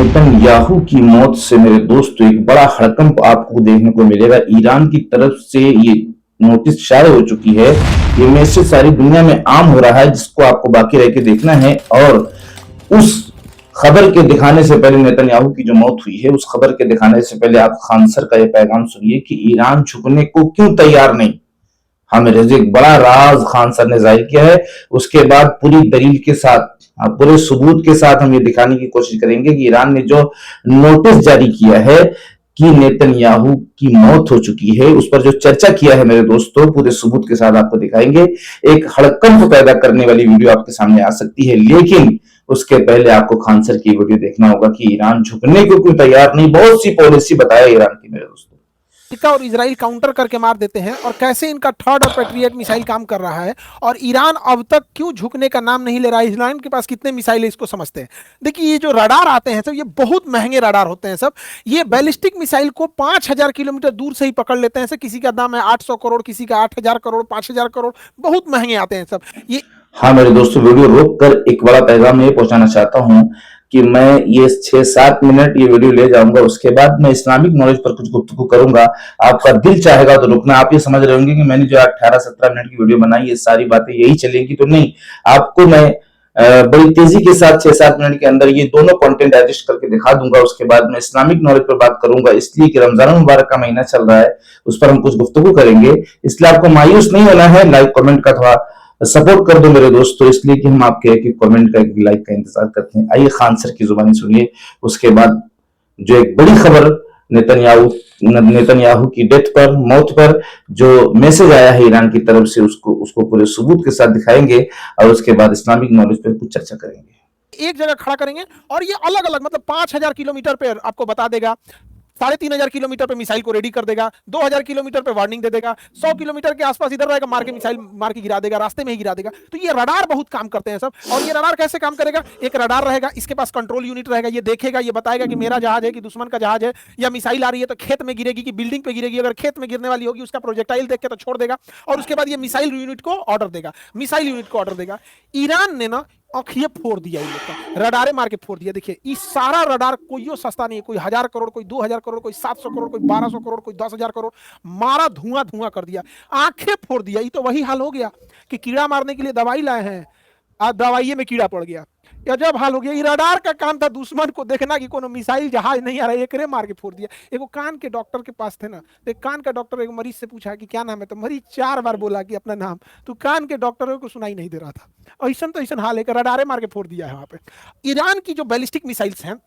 Netanyahu की मौत से मेरे दोस्तों एक बड़ा हड़कंप आपको देखने को मिलेगा। ईरान की तरफ से ये नोटिस शाये हो चुकी है। ये मैसेज सारी दुनिया में आम हो रहा है, जिसको आपको बाकी रह के देखना है। और उस खबर के दिखाने से पहले, नेतन्याहू की जो मौत हुई है उस खबर के दिखाने से पहले आप खान सर का यह पैगाम सुनिए कि ईरान झुकने को क्यों तैयार नहीं। हाँ मेरे जो एक बड़ा राज खान सर ने जाहिर किया है, उसके बाद पूरी दलील के साथ, पूरे सबूत के साथ हम ये दिखाने की कोशिश करेंगे कि ईरान ने जो नोटिस जारी किया है कि नेतन्याहू की मौत हो चुकी है, उस पर जो चर्चा किया है मेरे दोस्तों, पूरे सबूत के साथ आपको दिखाएंगे। एक हड़कंप पैदा करने वाली वीडियो आपके सामने आ सकती है, लेकिन उसके पहले आपको खान सर की वीडियो देखना होगा कि ईरान झुकने को क्यों तैयार नहीं। बहुत सी पॉलिसी बताया ईरान की मेरे दोस्तों। और इजराइल काउंटर करके मार देते हैं, और कैसे इनका थर्ड और पैट्रियट मिसाइल काम कर रहा है, और ईरान अब तक क्यों झुकने का नाम नहीं ले रहा है। ईरान के पास कितने मिसाइल है इसको समझते हैं। देखिए ये जो रडार आते हैं सब, ये बहुत महंगे रडार होते हैं सब। ये बैलिस्टिक मिसाइल को 5000 किलोमीटर दूर से ही पकड़ लेते हैं। किसी का दाम है 800 करोड़, किसी का 8000 करोड़, 5000 करोड़, बहुत महंगे आते हैं सब ये। हाँ मेरे दोस्तों, वीडियो रोक कर एक बड़ा पैगाम ये पहुंचाना चाहता हूं कि मैं ये 6-7 मिनट ये वीडियो ले जाऊंगा, उसके बाद मैं इस्लामिक नॉलेज पर कुछ गुफ्तगू करूंगा। आपका दिल चाहेगा तो रुकना। आप ये समझ रहे होंगे कि मैंने जो 18-17 मिनट की वीडियो बनाई, ये सारी बातें यही चलेंगी, तो नहीं। आपको मैं बड़ी तेजी के साथ 6-7 मिनट के अंदर ये दोनों कंटेंट एडजस्ट करके दिखा दूंगा। उसके बाद मैं इस्लामिक नॉलेज पर बात करूंगा, इसलिए कि रमजान मुबारक का महीना चल रहा है, उस पर हम कुछ गुफ्तगू करेंगे। इसलिए आपको मायूस नहीं होना है। लाइक कमेंट का थोड़ा सपोर्ट कर दो मेरे दोस्तों, इसलिए कि हम आपके एक कमेंट का, एक लाइक का इंतजार करते हैं। आइए खान सर की जुबानी सुनिए। उसके बाद जो एक बड़ी खबर नेतन्याहू की डेथ पर, मौत पर जो मैसेज आया है ईरान की तरफ से, उसको पूरे सबूत के साथ दिखाएंगे, और उसके बाद इस्लामिक नॉलेज पर कुछ चर्चा करेंगे। एक जगह खड़ा करेंगे और ये अलग अलग, मतलब 5000 किलोमीटर पे आपको बता देगा, 3500 किलोमीटर पे मिसाइल को रेडी कर देगा, 2000 किलोमीटर पे वार्निंग दे देगा, 100 किलोमीटर के आसपास इधर रहेगा, मार के मिसाइल मार के गिरा देगा, रास्ते में ही गिरा देगा। तो ये रडार बहुत काम करते हैं सब। और ये रडार कैसे काम करेगा? एक रडार रहेगा, इसके पास कंट्रोल यूनिट रहेगा, ये देखेगा, ये बताएगा कि मेरा जहाज है कि दुश्मन का जहाज है, या मिसाइल आ रही है तो खेत में गिरेगी कि बिल्डिंग पे गिरेगी। अगर खेत में गिरने वाली होगी, उसका प्रोजेक्टाइल देख के तो छोड़ देगा, और उसके बाद ये मिसाइल यूनिट को ऑर्डर देगा। ईरान ने ना आंखें फोड़ दिया, इन लोग का रडारे मार के फोड़ दिया। देखिए ये सारा रडार कोई सस्ता नहीं है, कोई 1000 करोड़, कोई 2000 करोड़, कोई 700 करोड़, कोई 1200 करोड़, कोई 10,000 करोड़, मारा धुआं धुआं कर दिया, आंखें फोड़ दिया। ये तो वही हाल हो गया कि कीड़ा मारने के लिए दवाई लाए हैं, आज दवाई में कीड़ा पड़ गया। गजब हाल हो गया। ये रडार का काम था दुश्मन को देखना कि कोनो मिसाइल जहाज नहीं आ रहा है, एकरे मार के फोड़ दिया। एगो कान के डॉक्टर के पास थे ना, तो कान का डॉक्टर एक मरीज से पूछा कि क्या नाम है, तो मरीज 4 बार बोला कि अपना नाम, तो कान के डॉक्टर को सुनाई नहीं दे रहा था। ऐसा तो ऐसा हाल है, रडारे मार के फोड़ दिया है वहां पे। ईरान की जो बैलिस्टिक मिसाइल्स हैं,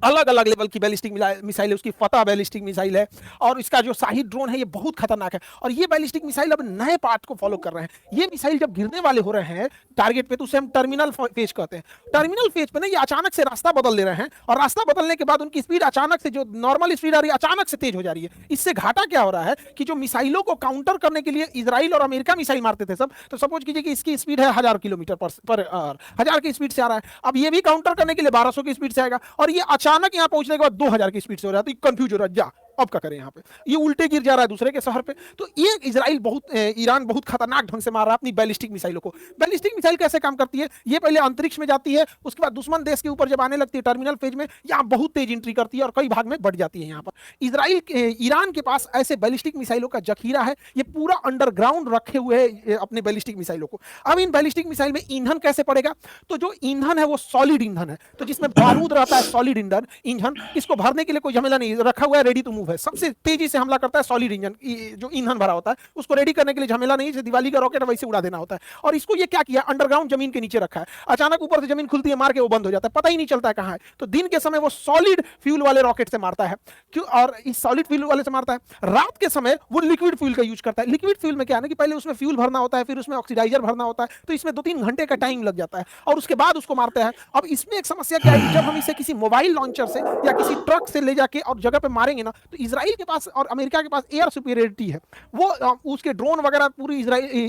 अलग अलग लेवल की बैलिस्टिक मिसाइल है। उसकी फतह बैलिस्टिक मिसाइल है, और इसका जो शाही ड्रोन है ये बहुत खतरनाक है। और ये बैलिस्टिक मिसाइल अब नए पार्ट को फॉलो कर रहे हैं। ये मिसाइल जब गिरने वाले हो रहे हैं टारगेट पे, तो उसे हम टर्मिनल फेज कहते हैं। टर्मिनल फेज पे ना ये अचानक से रास्ता बदल ले रहे हैं, और रास्ता बदलने के बाद उनकी स्पीड अचानक से, जो नॉर्मल स्पीड आ रही है, अचानक से तेज हो जा रही है। इससे घाटा क्या हो रहा है कि जो मिसाइलों को काउंटर करने के लिए इजराइल और अमेरिका मिसाइल मारते थे सब, तो सपोज कीजिए कि इसकी स्पीड है 1000 किलोमीटर पर आवर, 1000 की स्पीड से आ रहा है। अब ये भी काउंटर करने के लिए 1200 की स्पीड से आएगा, और ये अचानक यहाँ पहुंचने के बाद 2000 की स्पीड से हो रहा है। तो कंफ्यूज हो रहा है, जा अब क्या करें, यहाँ पे ये उल्टे गिर जा रहा है दूसरे के शहर पे। तो ये ईरान बहुत खतरनाक ढंग से मार रहा है अपनी बैलिस्टिक मिसाइलों को। बैलिस्टिक मिसाइल कैसे काम करती है? ये पहले अंतरिक्ष में जाती है, उसके बाद दुश्मन देश के ऊपर जब आने लगती है टर्मिनल फेज में, यहाँ बहुत तेज एंट्री करती है और कई भाग में बढ़ जाती है। यहाँ पर ईरान के पास ऐसे बैलिस्टिक मिसाइलों का जखीरा है। ये पूरा अंडरग्राउंड रखे हुए है अपने बैलिस्टिक मिसाइलों को। अब इन बैलिस्टिक मिसाइल में ईंधन कैसे पड़ेगा? तो जो ईंधन है वो सॉलिड ईंधन है, तो जिसमें बारूद रहता है, सॉलिड ईंधन, इसको भरने के लिए कोई झमेला नहीं, रखा हुआ है, रेडी टू मूव है। सबसे तेजी से हमला करता है सॉलिड इंजन, जो ईंधन भरा होता है उसको रेडी करने के लिए झमेला नहीं, जैसे दिवाली का रॉकेट वैसे उड़ा देना होता है। और इसको ये क्या किया, अंडरग्राउंड जमीन के नीचे रखा है। अचानक ऊपर से जमीन खुलती है, मार के वो बंद हो जाता है, पता ही नहीं चलता है कहां है। तो दिन के समय वो सॉलिड फ्यूल वाले रॉकेट से मारता है। क्यों? और इस सॉलिड फ्यूल वाले से मारता है। रात के समय वो लिक्विड फ्यूल का यूज करता है। लिक्विड फ्यूल में क्या है ना कि पहले उसमें फ्यूल भरना होता है, फिर उसमें ऑक्सीडाइजर भरना होता है, तो इसमें 2-3 घंटे का टाइम लग जाता है, और उसके बाद उसको मारते हैं। अब इसमें एक समस्या क्या है कि जब हम इसे किसी मोबाइल लॉन्चर से या किसी ट्रक से ले जाके और जगह पे मारेंगे ना, तो इजराइल के पास और अमेरिका के पास एयर सुपीरियरिटी है, वो उसके ड्रोन वगैरह पूरी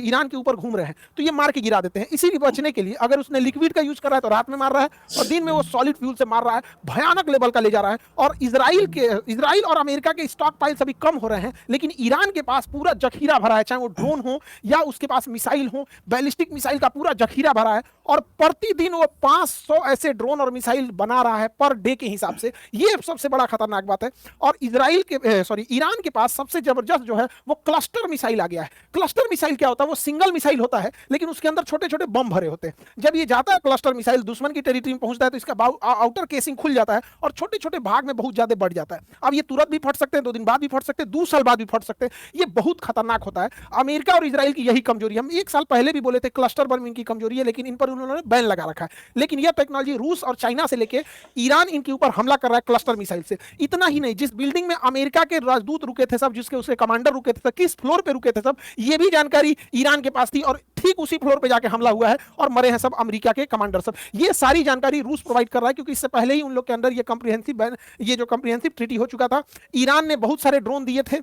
ईरान के ऊपर घूम रहे हैं, तो ये मार के गिरा देते हैं। इसीलिए बचने के लिए अगर उसने लिक्विड का यूज कर रहा है तो रात में मार रहा है, और दिन में वो सॉलिड फ्यूल से मार रहा है, भयानक लेवल का ले जा रहा है। और इजराइल और अमेरिका के स्टॉक पाइल्स अभी कम हो रहे हैं, लेकिन ईरान के पास पूरा जखीरा भरा है, चाहे वो ड्रोन हो या उसके पास मिसाइल हो, बैलिस्टिक मिसाइल का पूरा जखीरा भरा है। और प्रतिदिन वो 500 ऐसे ड्रोन और मिसाइल बना रहा है पर डे के हिसाब से। ये सबसे बड़ा खतरनाक बात है। और ईरान के पास सबसे जबरदस्त जो है वो क्लस्टर मिसाइल आ गया है। क्लस्टर मिसाइल क्या होता है? वो सिंगल मिसाइल होता है, लेकिन उसके अंदर छोटे छोटे बम भरे होते हैं। जब ये जाता है क्लस्टर मिसाइल दुश्मन की टेरिटरी में पहुंचता है, तो इसका आउटर केसिंग खुल जाता है और छोटे छोटे भाग में बहुत ज्यादा बढ़ जाता है। अब ये तुरंत भी फट सकते हैं, 2 दिन बाद भी फट सकते हैं, 2 साल बाद भी फट सकते हैं। ये बहुत खतरनाक होता है। अमेरिका और इजराइल की यही कमजोरी, हम 1 साल पहले भी बोले थे क्लस्टर बम इनकी कमजोरी है, लेकिन इन पर उन्होंने बैन लगा रखा है। लेकिन यह टेक्नोलॉजी रूस और चाइना से लेके ईरान इनके ऊपर हमला कर रहा है क्लस्टर मिसाइल से। इतना ही नहीं, जिस बिल्डिंग में अमेरिका के राजदूत रुके थे सब, जिसके उसके कमांडर रुके थे सब, किस फ्लोर पे रुके थे सब, ये भी जानकारी ईरान के पास थी, और ठीक उसी फ्लोर पे जाके हमला हुआ है और मरे हैं सब अमेरिका के कमांडर सब। ये सारी जानकारी रूस प्रोवाइड कर रहा है, क्योंकि इससे पहले ही उन लोग के अंदर ये जो कॉम्प्रिहेंसिव ट्रीटी हो चुका था। ईरान ने बहुत सारे ड्रोन दिए थे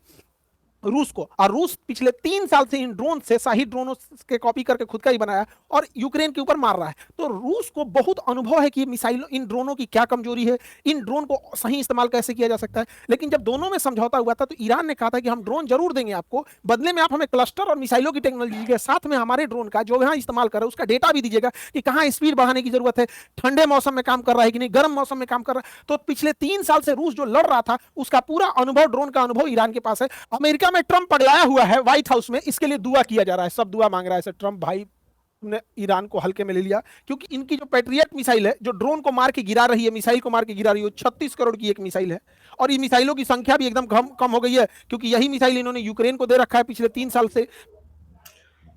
रूस को, और रूस पिछले 3 साल से इन ड्रोन से, शाही ड्रोनों के कॉपी करके खुद का ही बनाया और यूक्रेन के ऊपर मार रहा है। तो रूस को बहुत अनुभव है कि मिसाइल, इन ड्रोनों की क्या कमजोरी है, इन ड्रोन को सही इस्तेमाल कैसे किया जा सकता है। लेकिन जब दोनों में समझौता हुआ था, तो ईरान ने कहा था कि हम ड्रोन जरूर देंगे आपको, बदले में आप हमें क्लस्टर और मिसाइलों की टेक्नोलॉजी के साथ में हमारे ड्रोन का जो यहाँ इस्तेमाल कर रहे हैं उसका डेटा भी दीजिएगा कि कहाँ स्पीड बढ़ाने की जरूरत है, ठंडे मौसम में काम कर रहा है कि नहीं, गर्म मौसम में काम कर रहा है। तो पिछले 3 साल से रूस जो लड़ रहा था, उसका पूरा अनुभव, ड्रोन का अनुभव ईरान के पास है। अमेरिका में ट्रंप पगलाया हुआ है व्हाइट हाउस में, इसके लिए दुआ किया जा रहा है, सब दुआ मांग रहा है। ट्रंप भाई ने ईरान को हल्के में ले लिया, क्योंकि इनकी जो पैट्रियट मिसाइल है, जो ड्रोन को मार के गिरा रही है, मिसाइल को मार के गिरा रही है, 36 करोड़ की एक मिसाइल है। और ये मिसाइलों की संख्या भी एकदम कम हो गई है, क्योंकि यही मिसाइल इन्होंने यूक्रेन को दे रखा है पिछले 3 साल से।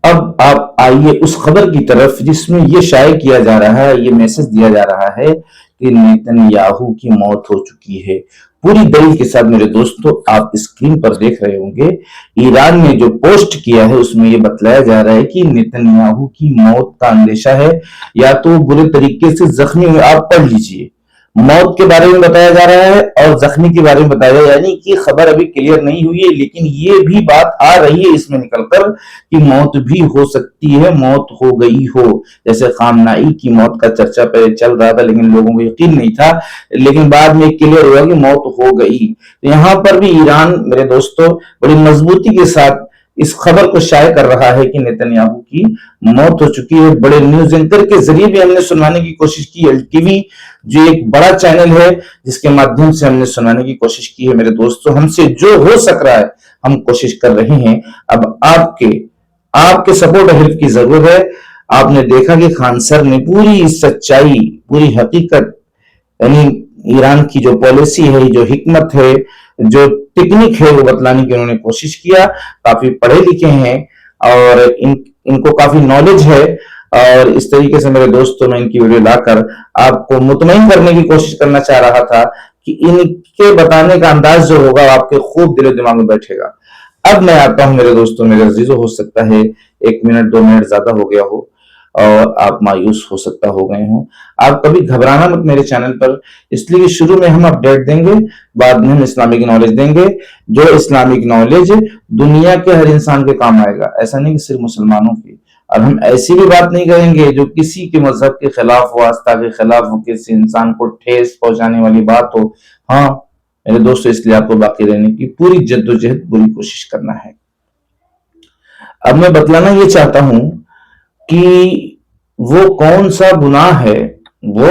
अब आप आइए उस खबर की तरफ जिसमें यह शाये किया जा रहा है, ये मैसेज दिया जा रहा है कि नेतन्याहू की मौत हो चुकी है। पूरी दलील के साथ मेरे दोस्तों, आप स्क्रीन पर देख रहे होंगे, ईरान ने जो पोस्ट किया है उसमें यह बतलाया जा रहा है कि नेतन्याहू की मौत का अंदेशा है, या तो बुरे तरीके से जख्मी हुए। आप पढ़ लीजिए, मौत के बारे में बताया जा रहा है और जख्मी के बारे में बताया जा रहा है, यानी कि खबर अभी क्लियर नहीं हुई है, लेकिन ये भी बात आ रही है इसमें निकलकर कि मौत भी हो सकती है, मौत हो गई हो। जैसे खामनाई की मौत का चर्चा पहले चल रहा था, लेकिन लोगों को यकीन नहीं था, लेकिन बाद में क्लियर हुआ कि मौत हो गई। तो यहां पर भी ईरान मेरे दोस्तों बड़ी मजबूती के साथ इस खबर को शाये कर रहा है कि नेतन्याहू की मौत हो चुकी है। बड़े न्यूज एंकर के जरिए भी हमने सुनवाने की कोशिश की, एलटीवी जो एक बड़ा चैनल है जिसके माध्यम से हमने सुनाने की कोशिश की है। मेरे दोस्तों, हमसे जो हो सक रहा है हम कोशिश कर रहे हैं। अब आपके सपोर्ट और हेल्प की जरूरत है। आपने देखा कि खान सर ने पूरी सच्चाई, पूरी हकीकत, यानी ईरान की जो पॉलिसी है, जो हिकमत है, जो टेक्निक है, वो बतलाने की उन्होंने कोशिश किया। काफी पढ़े लिखे हैं और इनको काफी नॉलेज है, और इस तरीके से मेरे दोस्तों मैं इनकी वीडियो लाकर आपको मुतमईन करने की कोशिश करना चाह रहा था कि इनके बताने का अंदाज जो होगा आपके खूब दिलो दिमाग में बैठेगा। अब मैं आता हूं मेरे दोस्तों, मेरे अजीजों, हो सकता है 1 मिनट 2 मिनट ज्यादा हो गया हो और आप मायूस हो सकता हो गए हो। आप कभी घबराना मत मेरे चैनल पर, इसलिए शुरू में हम अपडेट देंगे, बाद में हम इस्लामिक नॉलेज देंगे, जो इस्लामिक नॉलेज दुनिया के हर इंसान के काम आएगा, ऐसा नहीं कि सिर्फ मुसलमानों की। और हम ऐसी भी बात नहीं करेंगे जो किसी के मजहब के खिलाफ हो, आस्था के खिलाफ हो, किसी इंसान को ठेस पहुंचाने वाली बात हो। हाँ मेरे दोस्तों, इसलिए आपको बाकी रहने की पूरी जद्दोजहद, पूरी कोशिश करना है। अब मैं बतलाना ये चाहता हूं कि वो कौन सा गुनाह है। वो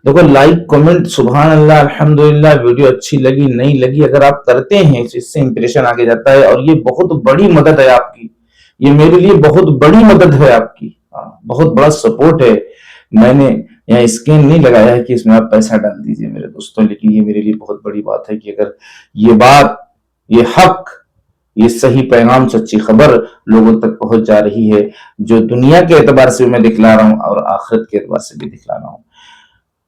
देखो, लाइक कमेंट सुभान अल्लाह अल्हम्दुलिल्लाह, वीडियो अच्छी लगी नहीं लगी अगर आप करते हैं तो इससे इंप्रेशन आगे जाता है, और ये बहुत बड़ी मदद है आपकी, ये मेरे लिए बहुत बड़ी मदद है आपकी, बहुत बड़ा सपोर्ट है। मैंने यहाँ स्क्रीन नहीं लगाया है कि इसमें आप पैसा डाल दीजिए मेरे दोस्तों, लेकिन ये मेरे लिए बहुत बड़ी बात है कि अगर ये बात, ये हक, ये सही पैगाम, सच्ची खबर लोगों तक पहुंच जा रही है, जो दुनिया के एतबार से मैं दिखला रहा हूं और आखिरत के एतबार से भी दिखला रहा हूं।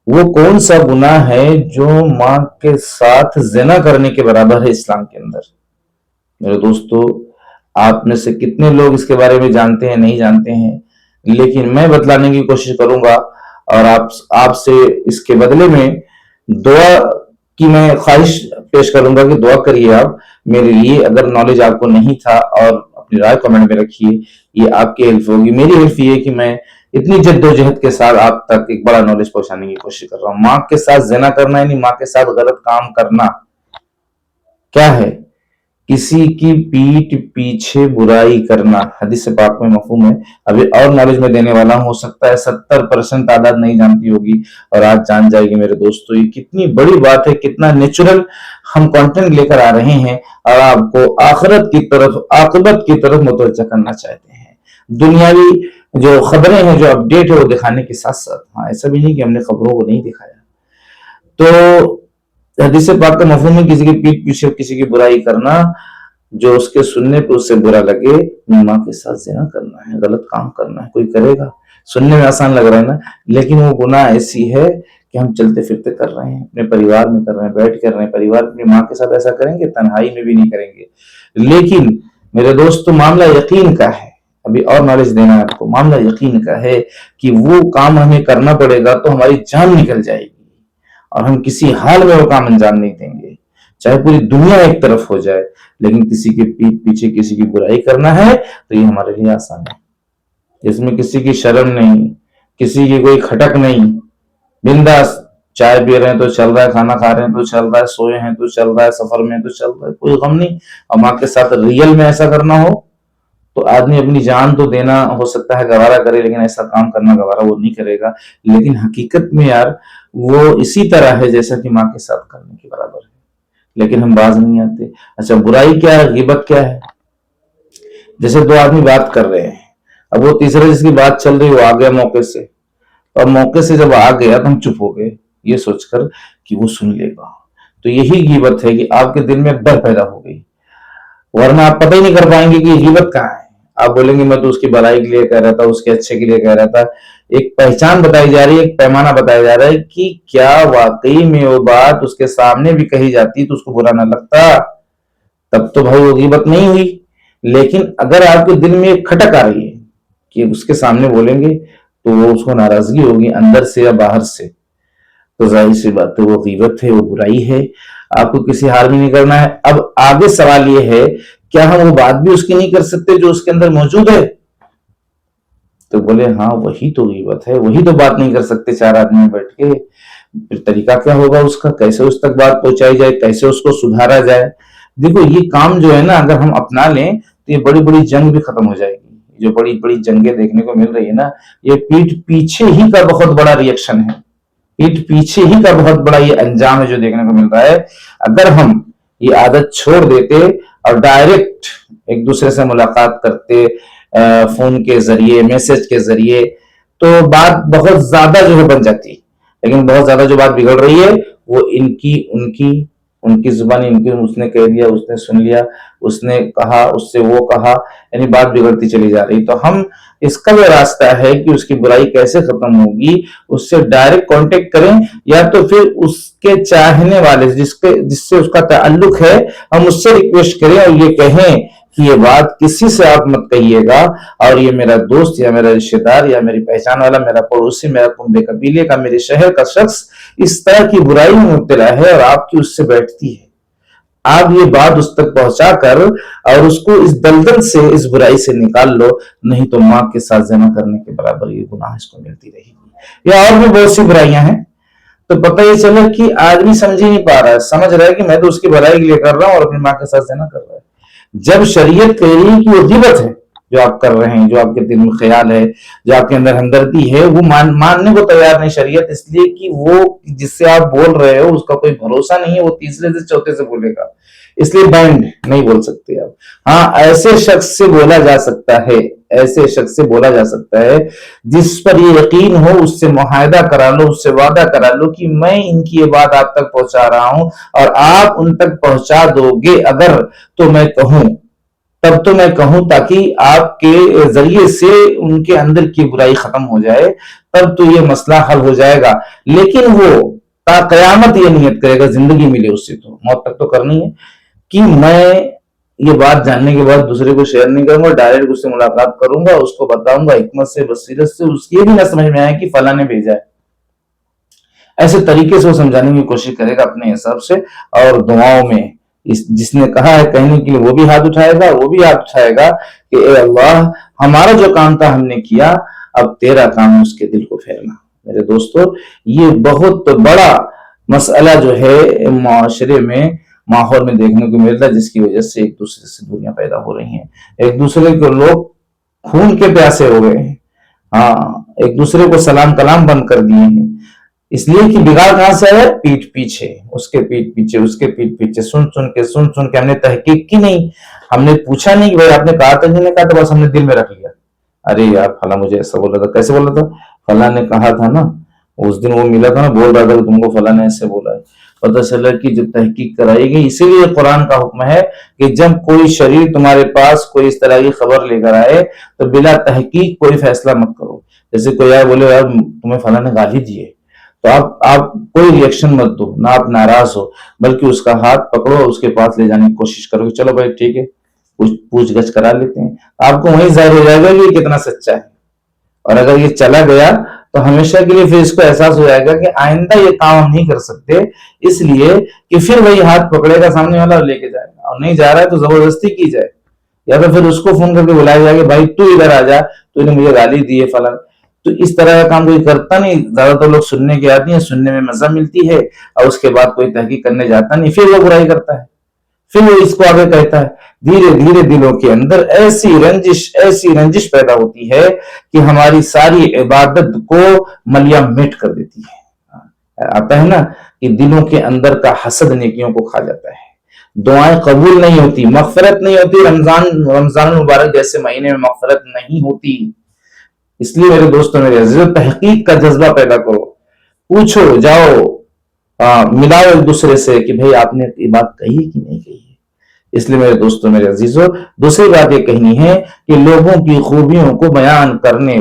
वो कौन सा गुनाह है जो मां के साथ ज़िना करने के बराबर है इस्लाम के अंदर। मेरे दोस्तों, आप में से कितने लोग इसके बारे में जानते हैं, नहीं जानते हैं, लेकिन मैं बतलाने की कोशिश करूंगा, और आपसे इसके बदले में दुआ कि मैं ख्वाहिश पेश करूंगा कि दुआ करिए आप मेरे लिए, अगर नॉलेज आपको नहीं था, और अपनी राय कमेंट में रखिए, ये आपकी हेल्प होगी। मेरी हेल्प ये है कि मैं इतनी जद्दोजहद के साथ आप तक एक बड़ा नॉलेज पहुंचाने की कोशिश कर रहा हूँ। माँ के साथ ज़िना करना यानी माँ के साथ गलत काम करना क्या है? किसी की पीठ पीछे बुराई करना, हदीस पाक में मफहूम है। अभी और नॉलेज में देने वाला हूं, हो सकता है 70% तादाद नहीं जानती होगी और आज जान जाएगी मेरे दोस्तों। ये कितनी बड़ी बात है, कितना नेचुरल हम कंटेंट लेकर आ रहे हैं और आपको आखिरत की तरफ, आखिरत की तरफ मुतवज्जा करना चाहते हैं। दुनियावी जो खबरें हैं, जो अपडेट है, वो दिखाने के साथ साथ, हाँ ऐसा भी नहीं कि हमने खबरों को नहीं दिखाया। तो हदीस पाक का मफहूम है किसी के पीठ पीछे किसी की बुराई करना, जो उसके सुनने पे उससे बुरा लगे, माँ के साथ ज़िना करना है, गलत काम करना है। कोई करेगा, सुनने में आसान लग रहा है ना, लेकिन वो गुनाह ऐसी है कि हम चलते फिरते कर रहे हैं, अपने परिवार में कर रहे हैं, बैठ कर रहे हैं। परिवार अपनी माँ के साथ ऐसा करेंगे? तन्हाई में भी नहीं करेंगे। लेकिन मेरे दोस्तों, मामला यकीन का है। अभी और नॉलेज देना है आपको। मामला यकीन का है कि वो काम हमें करना पड़ेगा तो हमारी जान निकल जाएगी और हम किसी हाल में वो काम अंजाम नहीं देंगे, चाहे पूरी दुनिया एक तरफ हो जाए। लेकिन किसी के पीठ पीछे किसी की बुराई करना है तो ये हमारे लिए आसान है। इसमें किसी की शर्म नहीं, किसी की कोई खटक नहीं, बिंदास चाय पी रहे हैं तो चल रहा है, खाना खा रहे हैं तो चल रहा है, सोए हैं तो चल रहा है, सफर में तो चल रहा है, कोई गम नहीं। और माँ के साथ रियल में ऐसा करना हो तो आदमी अपनी जान तो देना हो सकता है गवारा करे, लेकिन ऐसा काम करना गवारा वो नहीं करेगा। लेकिन हकीकत में यार वो इसी तरह है जैसा कि माँ के साथ करने के बराबर है, लेकिन हम बाज नहीं आते। अच्छा, बुराई क्या है, गिबत क्या है? जैसे दो आदमी बात कर रहे हैं, अब वो तीसरे जिसकी बात चल रही है वो आ गया मौके से, और मौके से जब आ गया तो हम चुप हो गए ये सोचकर कि वो सुन लेगा। तो यही गिबत है कि आपके दिल में डर पैदा हो गई, वरना आप पता ही नहीं कर पाएंगे कि गिबत कहाँ है। आप बोलेंगे मैं तो उसकी भलाई के लिए कह रहा था, उसके अच्छे के लिए कह रहा था। एक पहचान बताई जा रही है, एक पैमाना बताया जा रहा है कि क्या वाकई में वो बात उसके सामने भी कही जाती तो उसको बुरा ना लगता, तब तो भाई वो गिबत नहीं हुई। लेकिन अगर आपके दिल में एक खटक आ रही है कि उसके सामने बोलेंगे तो वो उसको नाराजगी होगी अंदर से या बाहर से, तो जाहिर सी बात है वो गीबत है, वो बुराई है। आपको किसी हाल में नहीं करना है। अब आगे सवाल ये है, क्या हम वो बात भी उसकी नहीं कर सकते जो उसके अंदर मौजूद है? तो बोले हाँ वही तो गीबत है, वही तो बात नहीं कर सकते चार आदमी बैठ के। फिर तरीका क्या होगा उसका, कैसे उस तक बात पहुंचाई जाए, कैसे उसको सुधारा जाए? देखो ये काम जो है ना, अगर हम अपना लें तो ये बड़ी बड़ी जंग भी खत्म हो जाएगी। जो बड़ी बड़ी जंगें देखने को मिल रही है ना, ये पीठ पीछे ही का बहुत बड़ा रिएक्शन है, पीठ पीछे ही का बहुत बड़ा ये अंजाम है जो देखने को मिल रहा है। अगर हम ये आदत छोड़ देते और डायरेक्ट एक दूसरे से मुलाकात करते, फोन के जरिए, मैसेज के जरिए, तो बात बहुत ज्यादा जो है बन जाती। लेकिन बहुत ज्यादा जो बात बिगड़ रही है वो इनकी उनकी उनकी जुबानी, इनकी, उसने कह दिया, उसने सुन लिया, उसने कहा, उससे वो कहा, यानी बात बिगड़ती चली जा रही। तो हम इसका जो रास्ता है कि उसकी बुराई कैसे खत्म होगी, उससे डायरेक्ट कांटेक्ट करें, या तो फिर उसके चाहने वाले जिससे उसका ताल्लुक है, हम उससे रिक्वेस्ट करें और ये कहें कि ये बात किसी से आप मत कहिएगा, और ये मेरा दोस्त या मेरा रिश्तेदार या मेरी पहचान वाला, मेरा पड़ोसी, मेरा कुंबे कबीले का, मेरे शहर का शख्स इस तरह की बुराई में मुब्तला है और आपकी उससे बैठती है। आप ये बात उस तक पहुंचा कर और उसको इस दलदल से, इस बुराई से निकाल लो, नहीं तो माँ के साथ ज़िना करने के बराबर ये गुनाह इसको मिलती रहेगी। या और भी बहुत सी बुराइयां हैं। तो पता ये चला कि आदमी समझ ही नहीं पा रहा है, समझ रहा है कि मैं तो उसकी भलाई के लिए कर रहा हूं और अपनी माँ के साथ ज़िना कर रहा है। जब शरीयत कह रही है कि वो गिबत है जो आप कर रहे हैं, जो आपके दिल में ख्याल है, जो आपके अंदर हमदर्दी है, वो मानने को तैयार नहीं शरीयत, इसलिए कि वो जिससे आप बोल रहे हो उसका कोई भरोसा नहीं है, वो तीसरे से चौथे से बोलेगा, इसलिए बैंड नहीं बोल सकते आप। हाँ, ऐसे शख्स से बोला जा सकता है, ऐसे शख्स से बोला जा सकता है जिस पर ये यकीन हो, उससे मुआहदा करा लो, उससे वादा करा लो कि मैं इनकी ये बात आप तक पहुंचा रहा हूं और आप उन तक पहुंचा दोगे अगर, तो मैं कहूं, तब तो मैं कहूं, ताकि आपके जरिए से उनके अंदर की बुराई खत्म हो जाए, तब तो ये मसला हल हो जाएगा। लेकिन वो ता कयामत ये नियत करेगा, जिंदगी मिले उससे तो मौत तक तो करनी है, कि मैं ये बात जानने के बाद दूसरे को शेयर नहीं करूंगा, डायरेक्ट उससे मुलाकात करूंगा, उसको बताऊंगा हिकमत से, बसीरत से, उसकी भी ना समझ में आए कि फला ने भेजा है। ऐसे तरीके से वो समझाने की कोशिश करेगा अपने हिसाब से। और दुआओं में इस जिसने कहा है कहने के लिए वो भी हाथ उठाएगा, वो भी हाथ उठाएगा कि ए अल्लाह, हमारा जो काम था हमने किया, अब तेरा काम है उसके दिल को फेरना। मेरे दोस्तों, ये बहुत बड़ा मसला जो है माशरे में, माहौल में देखने को मिल रहा है, जिसकी वजह से एक दूसरे से दूरियां पैदा हो रही हैं। एक दूसरे को लोग खून के प्यासे हो गए हैं। हाँ, एक दूसरे को सलाम कलाम बंद कर दिए हैं, इसलिए कि बिगाड़ कहां से आया? पीठ पीछे, उसके पीठ पीछे, उसके पीठ पीछे, सुन सुन के हमने तहकीक की नहीं, हमने पूछा नहीं कि भाई आपने कहा था, जिन्होंने कहा था, बस हमने दिल में रख लिया। अरे यार, फला मुझे ऐसा बोला था। कैसे बोला था? फला ने कहा था ना, उस दिन वो मिला था ना, बोल रहा था कि तुमको फला ने ऐसे बोला है। पता चला कि जो तहकीक कराई गई, इसीलिए कुरान का हुक्म है कि जब कोई शरीर तुम्हारे पास कोई इस तरह की खबर लेकर आए तो बिला तहकीक कोई फैसला मत करो। जैसे कोई यार बोले यार तुम्हें फला ने गाली दी है, तो आप कोई रिएक्शन मत दो, ना आप नाराज हो, बल्कि उसका हाथ पकड़ो और उसके पास ले जाने की कोशिश करो कि चलो भाई ठीक है, पूछ गछ करा लेते हैं। आपको वहीं जाहिर हो जाएगा कि कितना सच्चा है। और अगर ये चला गया तो हमेशा के लिए फिर इसको एहसास हो जाएगा कि आइंदा ये काम हम नहीं कर सकते, इसलिए कि फिर वही हाथ पकड़ेगा सामने वाला और लेके जाएगा। और नहीं जा रहा है तो जबरदस्ती की जाए, या तो फिर उसको फोन करके बुलाया जाए कि भाई तू इधर आ जा, तूने मुझे गाली दी है फला। तो इस तरह का काम कोई करता नहीं। ज्यादातर लोग सुनने के आते हैं, सुनने में मजा मिलती है, और उसके बाद कोई तहकीक करने जाता नहीं, फिर वो बुराई करता है, फिर वो इसको आगे कहता है। धीरे धीरे दिलों के अंदर ऐसी रंजिश पैदा होती है कि हमारी सारी इबादत को मलिया मेट कर देती है। आता है ना कि दिलों के अंदर का हसद नेकियों को खा जाता है, दुआएं कबूल नहीं होती, मगफरत नहीं होती। रमजान मुबारक जैसे महीने में मगफरत नहीं होती। इसलिए मेरे दोस्तों, मेरे अजीजों, तहकीक का जज्बा पैदा करो, पूछो, जाओ, मिलाओ एक दूसरे से कि भाई आपने ये बात कही कि नहीं कही है। इसलिए मेरे दोस्तों, मेरे अजीजों, दूसरी बात ये कहनी है कि लोगों की खूबियों को बयान करना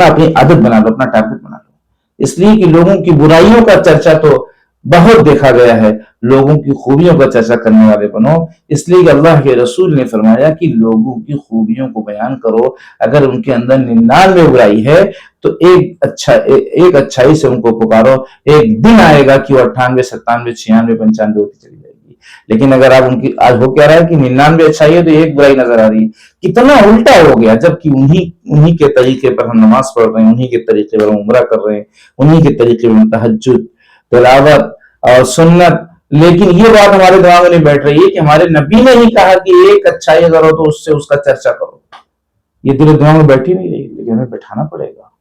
अपनी आदत बना लो, अपना टारगेट बना लो। इसलिए कि लोगों की बुराइयों का चर्चा तो बहुत देखा गया है, लोगों की खूबियों का चर्चा करने वाले बनो। इसलिए कि अल्लाह के रसूल ने फरमाया कि लोगों की खूबियों को बयान करो। अगर उनके अंदर 99 बुराई है तो एक अच्छाई से उनको पुकारो। एक दिन आएगा कि वो 98, 97, 96, 95 होती चली जाएगी। लेकिन अगर आप उनकी, आज हो क्या रहा है कि 99 अच्छाई है तो एक बुराई नजर आ रही है। कितना उल्टा हो गया, जबकि उन्हीं के तरीके पर हम नमाज पढ़ रहे हैं, उन्हीं के तरीके पर हम उम्रा कर रहे हैं, उन्हीं के तरीके पर तहज्जुद, तिलावत और सुन्नत। लेकिन ये बात हमारे दिमाग में नहीं बैठ रही है कि हमारे नबी ने ही कहा कि एक अच्छाई करो तो उससे उसका चर्चा करो। ये दिल दिमाग में बैठी नहीं रही, लेकिन हमें बैठाना पड़ेगा।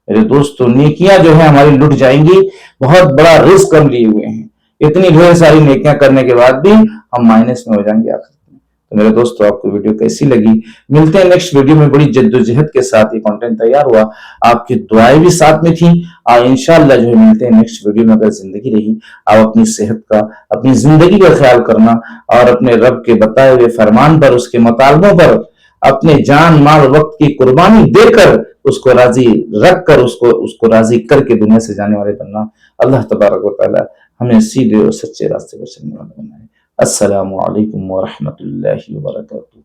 मेरे दोस्तों, नेकियां जो है हमारी लुट जाएंगी। बहुत बड़ा रिस्क हम लिए हुए हैं, इतनी ढेर सारी नेकियां करने के बाद भी हम माइनस में हो जाएंगे आखिर में। तो मेरे दोस्तों, आपको वीडियो कैसी लगी? मिलते हैं नेक्स्ट वीडियो में। बड़ी जद्दोजहद के साथ ये कंटेंट तैयार हुआ, आपकी दुआएं भी साथ में थी। और इंशाल्लाह जो है मिलते हैं नेक्स्ट वीडियो में। अगर जिंदगी रही, आप अपनी सेहत का, अपनी जिंदगी का ख्याल करना और अपने रब के बताए हुए फरमान पर, उसके मुतालबों पर अपने जान माल वक्त की कुर्बानी देकर उसको राजी रख कर उसको राजी करके दुनिया से जाने वाले बनना। अल्लाह तबारक व तआला हमें सीधे और सच्चे रास्ते पर चलने वाले बनाए। अस्सलामु अलैकुम व रहमतुल्लाहि व बरकातुहू।